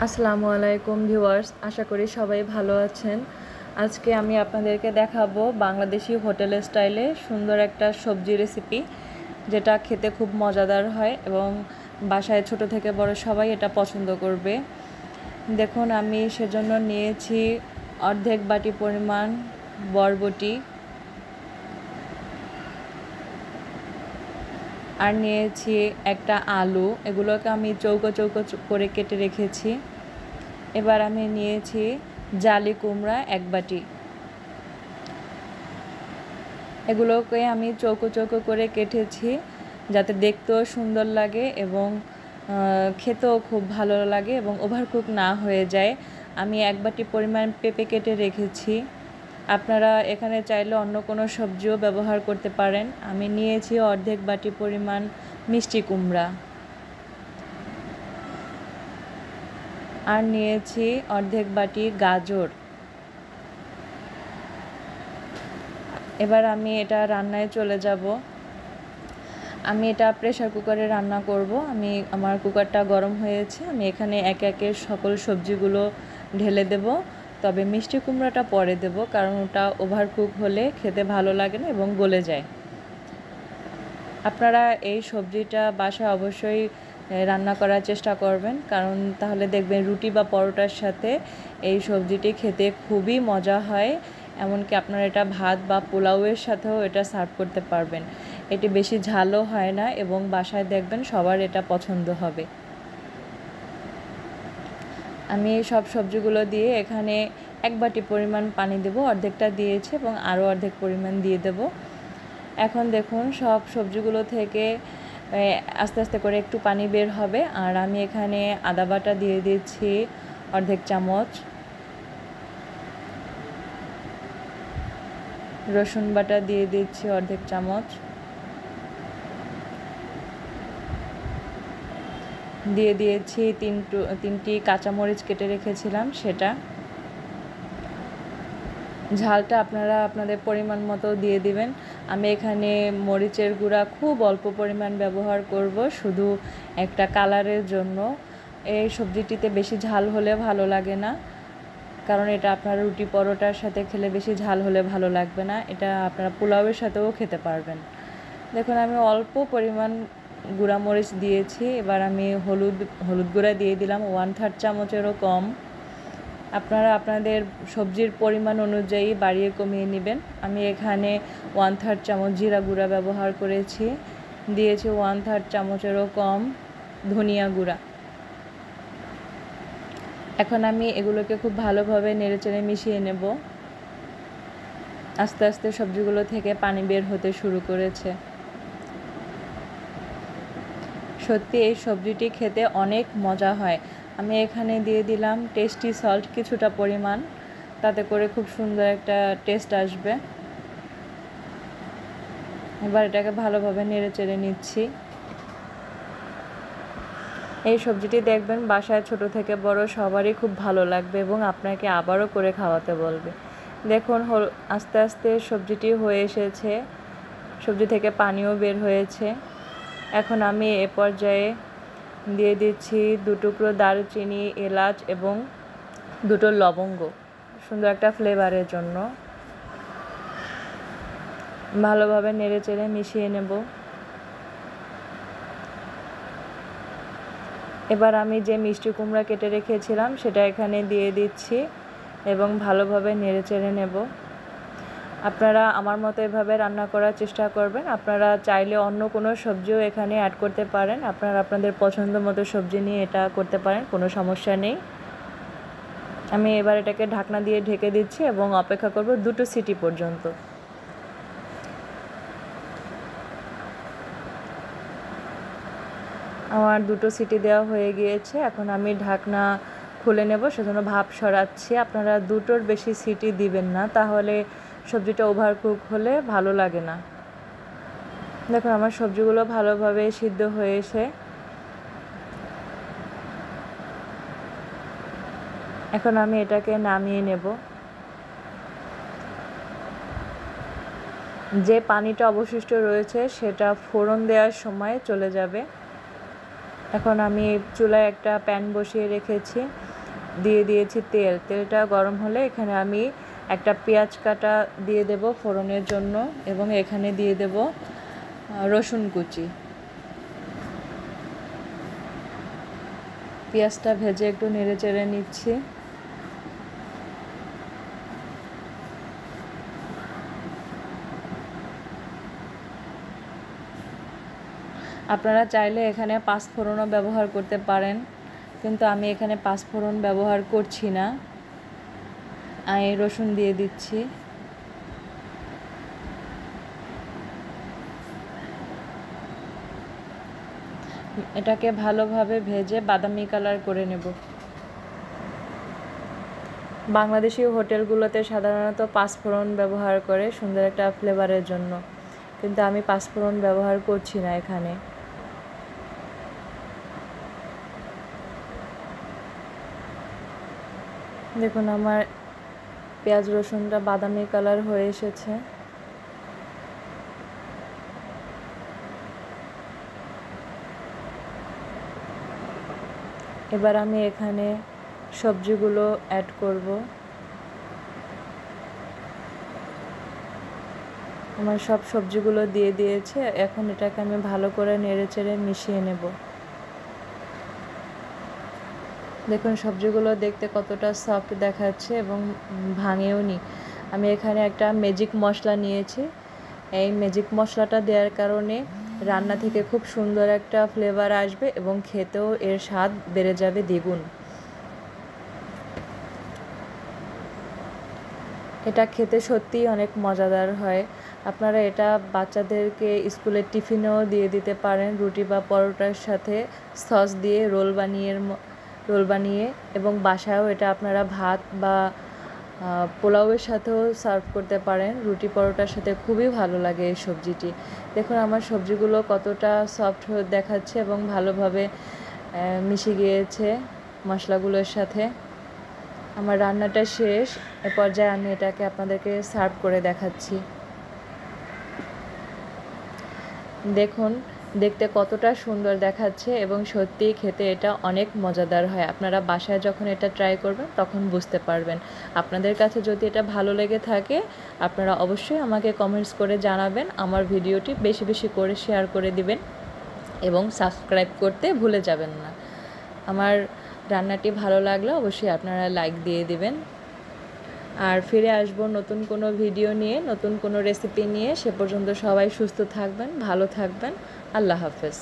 আসসালামু আলাইকুম ভিউয়ার্স, আশা করি সবাই ভালো আছেন। আজকে আমি আপনাদেরকে দেখাবো বাংলাদেশি হোটেল স্টাইলে সুন্দর একটা সবজি রেসিপি, যেটা খেতে খুব মজাদার হয় এবং বাসায় ছোট থেকে বড় সবাই এটা পছন্দ করবে। দেখুন, আমি সেজন্য নিয়েছি অর্ধেক বাটি পরিমাণ বরবটি, আর নিয়েছি একটা আলু। এগুলোকে আমি চৌকো চৌকো করে কেটে রেখেছি। এবার আমি নিয়েছি জালি কুমড়া এক বাটি। এগুলোকে আমি চৌকো চৌকো করে কেটেছি যাতে দেখতেও সুন্দর লাগে এবং খেতেও খুব ভালো লাগে এবং ওভারকুক না হয়ে যায়। আমি এক বাটি পরিমাণ পেঁপে কেটে রেখেছি। আপনারা এখানে চাইলে অন্য কোনো সবজিও ব্যবহার করতে পারেন। আমি নিয়েছি অর্ধেক বাটি পরিমাণ মিষ্টি কুমড়া, আর নিয়েছি অর্ধেক বাটি গাজর। এবার আমি এটা রান্নায় চলে যাব। আমি এটা প্রেসার কুকারে রান্না করব। আমার কুকারটা গরম হয়েছে। আমি এখানে একে একে সকল সবজিগুলো ঢেলে দেব, তবে মিষ্টি কুমড়াটা পরে দেব, কারণ ওটা ওভারকুক হলে খেতে ভালো লাগে না এবং গলে যায়। আপনারা এই সবজিটা বাসায় অবশ্যই রান্না করার চেষ্টা করবেন, কারণ তাহলে দেখবেন রুটি বা পরোটার সাথে এই সবজিটি খেতে খুবই মজা হয়। এমনকি আপনারা এটা ভাত বা পোলাওয়ের সাথেও এটা সার্ভ করতে পারবেন। এটি বেশি ঝালও হয় না এবং বাসায় দেখবেন সবার এটা পছন্দ হবে। আমি সব সবজিগুলো দিয়ে এখানে এক বাটি পরিমাণ পানি দেব, অর্ধেকটা দিয়েছি এবং আরও অর্ধেক পরিমাণ দিয়ে দেব। এখন দেখুন, সব সবজিগুলো থেকে আস্তে আস্তে করে একটু পানি বের হবে। আর আমি এখানে আদা বাটা দিয়ে দিচ্ছি অর্ধেক চামচ, রসুন বাটা দিয়ে দিচ্ছি অর্ধেক চামচ, দিয়ে দিয়েছি তিনটি কাঁচামরিচ কেটে রেখেছিলাম সেটা। ঝালটা আপনারা আপনাদের পরিমাণ মতো দিয়ে দিবেন। আমি এখানে মরিচের গুঁড়া খুব অল্প পরিমাণ ব্যবহার করব, শুধু একটা কালারের জন্য। এই সবজিটিতে বেশি ঝাল হলে ভালো লাগে না, কারণ এটা আপনারা রুটি পরোটার সাথে খেলে বেশি ঝাল হলে ভালো লাগবে না। এটা আপনারা পোলাওয়ের সাথেও খেতে পারবেন। দেখুন, আমি অল্প পরিমাণ গুঁড়া মরিচ দিয়েছি। এবার আমি হলুদ গুঁড়া দিয়ে দিলাম 1/3 চামচেরও কম। আপনারা আপনাদের সবজির পরিমাণ অনুযায়ী বাড়িয়ে কমিয়ে নেবেন। আমি এখানে 1/3 চামচ জিরা গুঁড়া ব্যবহার করেছি, দিয়েছি 1/3 চামচেরও কম ধনিয়া গুঁড়া। এখন আমি এগুলোকে খুব ভালোভাবে নেড়েচেড়ে মিশিয়ে নেব। আস্তে আস্তে সবজিগুলো থেকে পানি বের হতে শুরু করেছে। সত্যি এই সবজিটি খেতে অনেক মজা হয়। আমি এখানে দিয়ে দিলাম টেস্টি সল্ট কিছুটা পরিমাণ, তাতে করে খুব সুন্দর একটা টেস্ট আসবে। এবার এটাকে ভালোভাবে নেড়েচেড়ে নিচ্ছি। এই সবজিটি দেখবেন বাসায় ছোট থেকে বড় সবারই খুব ভালো লাগবে এবং আপনাকে আবারও করে খাওয়াতে বলবে। দেখুন, আস্তে আস্তে সবজিটি হয়ে এসেছে, সবজি থেকে পানিও বের হয়েছে। এখন আমি এ পর্যায়ে দিয়ে দিচ্ছি 2 টুকরো দারুচিনি, এলাচ এবং 2টো লবঙ্গ, সুন্দর একটা ফ্লেভারের জন্য। ভালোভাবে নেড়েচেড়ে মিশিয়ে নেব। এবার আমি যে মিষ্টি কুমড়া কেটে রেখেছিলাম সেটা এখানে দিয়ে দিচ্ছি এবং ভালোভাবে নেড়েচেড়ে নেব। আপনারা আমার মতো এভাবে রান্না করার চেষ্টা করবেন। আপনারা চাইলে অন্য কোনো সবজিও এখানে অ্যাড করতে পারেন। আপনারা আপনাদের পছন্দ মতো সবজি নিয়ে এটা করতে পারেন, কোনো সমস্যা নেই। আমি এবার এটাকে ঢাকনা দিয়ে ঢেকে দিচ্ছি এবং অপেক্ষা করব 2টো সিটি পর্যন্ত। আমার 2টো সিটি দেওয়া হয়ে গিয়েছে। এখন আমি ঢাকনা খুলে নেব, সেজন্য ভাপ সরাচ্ছি। আপনারা 2টোর বেশি সিটি দিবেন না, তাহলে সবজিটা ওভারকুক হলে ভালো লাগে না। দেখুন, আমার সবজিগুলো ভালোভাবে সিদ্ধ হয়েছে। এখন আমি এটাকে নামিয়ে নেব। যে পানিটা অবশিষ্ট রয়েছে সেটা ফোড়ন দেওয়ার সময় চলে যাবে। এখন আমি চুলায় একটা প্যান বসিয়ে রেখেছি। দিয়ে দিয়েছি তেল। তেলটা গরম হলে এখানে আমি একটা পেঁয়াজ কাটা দিয়ে দেব ফোড়নের জন্য, এবং এখানে দিয়ে দেব রসুন কুচি। পেঁয়াজটা ভেজে একটু নেড়ে চেড়ে নিচ্ছি। আপনারা চাইলে এখানে পাঁচফোড়নও ব্যবহার করতে পারেন, কিন্তু আমি এখানে পাঁচফোড়ন ব্যবহার করছি না। আমি রসুন দিয়ে দিচ্ছি। এটাকে ভালোভাবে ভেজে বাদামি কালার করে নেব। বাংলাদেশি হোটেলগুলোতে সাধারণত পাঁচফোড়ন ব্যবহার করে সুন্দর একটা ফ্লেভারের জন্য, কিন্তু আমি পাঁচফোড়ন ব্যবহার করছি না এখানে। দেখুন আমার পেঁয়াজ রসুনটা বাদামি কালার হয়ে এসেছে। এবার আমি এখানে সবজিগুলো অ্যাড করব। আমার সব সবজিগুলো দিয়ে দিয়েছে, এখন এটাকে আমি ভালো করে নেড়ে চেড়ে মিশিয়ে নেব। দেখুন সবজিগুলো দেখতে কতটা সফট দেখাচ্ছে এবং ভাঙেও নি। আমি এখানে একটা ম্যাজিক মশলা নিয়েছি। এই ম্যাজিক মশলাটা দেওয়ার কারণে রান্না থেকে খুব সুন্দর একটা ফ্লেভার আসবে এবং খেতেও এর স্বাদ বেড়ে যাবে দ্বিগুণ। এটা খেতে সত্যিই অনেক মজাদার হয়। আপনারা এটা বাচ্চাদেরকে স্কুলের টিফিনেও দিয়ে দিতে পারেন, রুটি বা পরোটার সাথে সস দিয়ে রোল বানিয়ে এবং বাসায়ও এটা আপনারা ভাত বা পোলাওয়ের সাথেও সার্ভ করতে পারেন। রুটি পরোটার সাথে খুবই ভালো লাগে এই সবজিটি। দেখুন আমার সবজিগুলো কতটা সফট দেখাচ্ছে এবং ভালোভাবে মিশে গিয়েছে মশলাগুলোর সাথে। আমার রান্নাটা শেষ। এ পর্যায়ে আমি এটাকে আপনাদেরকে সার্ভ করে দেখাচ্ছি। দেখুন দেখতে কতটা সুন্দর দেখাচ্ছে এবং সত্যিই খেতে এটা অনেক মজাদার হয়। আপনারা বাসায় যখন এটা ট্রাই করবেন তখন বুঝতে পারবেন। আপনাদের কাছে যদি এটা ভালো লেগে থাকে আপনারা অবশ্যই আমাকে কমেন্টস করে জানাবেন। আমার ভিডিওটি বেশি বেশি করে শেয়ার করে দিবেন এবং সাবস্ক্রাইব করতে ভুলে যাবেন না। আমার রান্নাটি ভালো লাগলে অবশ্যই আপনারা লাইক দিয়ে দিবেন। আর ফিরে আসব নতুন কোনো ভিডিও নিয়ে, নতুন কোনো রেসিপি নিয়ে। সে পর্যন্ত সবাই সুস্থ থাকবেন, ভালো থাকবেন। আল্লাহ হাফেজ।